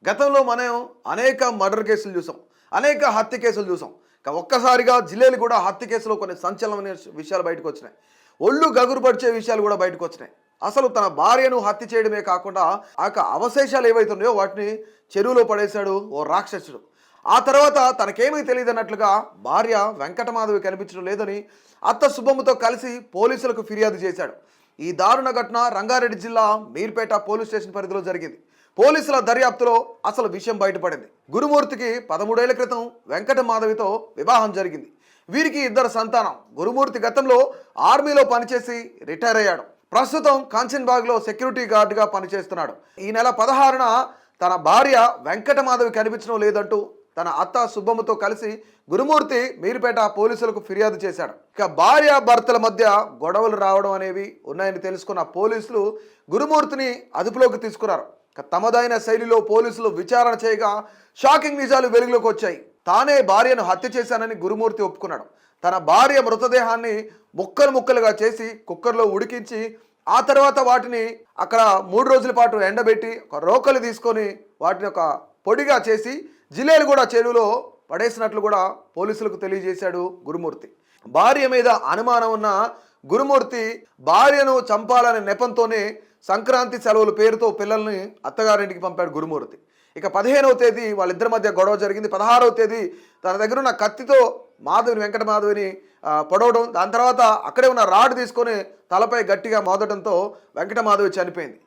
గతంలో మనం అనేక మర్డర్ కేసులు చూసాం, అనేక హత్య కేసులు చూసాం. ఒక్కసారిగా జిల్లేలు కూడా హత్య కేసులో కొన్ని సంచలనమైన విషయాలు బయటకు వచ్చినాయి. ఒళ్ళు గగురుపరిచే విషయాలు కూడా బయటకు వచ్చినాయి. అసలు తన భార్యను హత్య చేయడమే కాకుండా ఆ యొక్క అవశేషాలు ఏవైతున్నాయో వాటిని చెరువులో పడేశాడు ఓ రాక్షసుడు. ఆ తర్వాత తనకేమీ తెలియదు అన్నట్లుగా భార్య వెంకటమాధవి కనిపించడం లేదని అత్త సుబ్బమ్మతో కలిసి పోలీసులకు ఫిర్యాదు చేశాడు. ఈ దారుణ ఘటన రంగారెడ్డి జిల్లా మీర్పేట పోలీస్ స్టేషన్ పరిధిలో జరిగింది. పోలీసుల దర్యాప్తులో అసలు విషయం బయటపడింది. గురుమూర్తికి 13 ఏళ్ల క్రితం వెంకటమాధవితో వివాహం జరిగింది. వీరికి 2 సంతానం. గురుమూర్తి గతంలో ఆర్మీలో పనిచేసి రిటైర్ అయ్యాడు. ప్రస్తుతం కాంచన్బాగ్లో సెక్యూరిటీ గార్డుగా పనిచేస్తున్నాడు. ఈ నెల 16న తన భార్య వెంకటమాధవి కనిపించడం లేదంటూ తన అత్త సుబ్బమ్మతో కలిసి గురుమూర్తి మీర్పేట పోలీసులకు ఫిర్యాదు చేశాడు. ఇక భార్య భర్తల మధ్య గొడవలు రావడం అనేవి ఉన్నాయని తెలుసుకున్న పోలీసులు గురుమూర్తిని అదుపులోకి తీసుకున్నారు. తమదైన శైలిలో పోలీసులు విచారణ చేయగా షాకింగ్ నిజాలు వెలుగులోకి వచ్చాయి. తానే భార్యను హత్య చేశానని గురుమూర్తి ఒప్పుకున్నాడు. తన భార్య మృతదేహాన్ని ముక్కలు ముక్కలుగా చేసి కుక్కర్లో ఉడికించి ఆ తర్వాత వాటిని అక్కడ 3 రోజుల పాటు ఎండబెట్టి ఒక రోకలు తీసుకొని వాటిని ఒక పొడిగా చేసి జిల్లేలుగూడ చెరువులో పడేసినట్లు కూడా పోలీసులకు తెలియజేశాడు గురుమూర్తి. భార్య మీద అనుమానం ఉన్న గురుమూర్తి భార్యను చంపాలనే నెపంతోనే సంక్రాంతి సెలవుల పేరుతో పిల్లల్ని అత్తగారింటికి పంపాడు గురుమూర్తి. ఇక 15వ తేదీ వాళ్ళిద్దరి మధ్య గొడవ జరిగింది. 16వ తేదీ తన దగ్గర ఉన్న కత్తితో వెంకటమాధవిని పొడవడం, దాని తర్వాత అక్కడే ఉన్న రాడ్ తీసుకొని తలపై గట్టిగా మోదడంతో వెంకటమాధవి చనిపోయింది.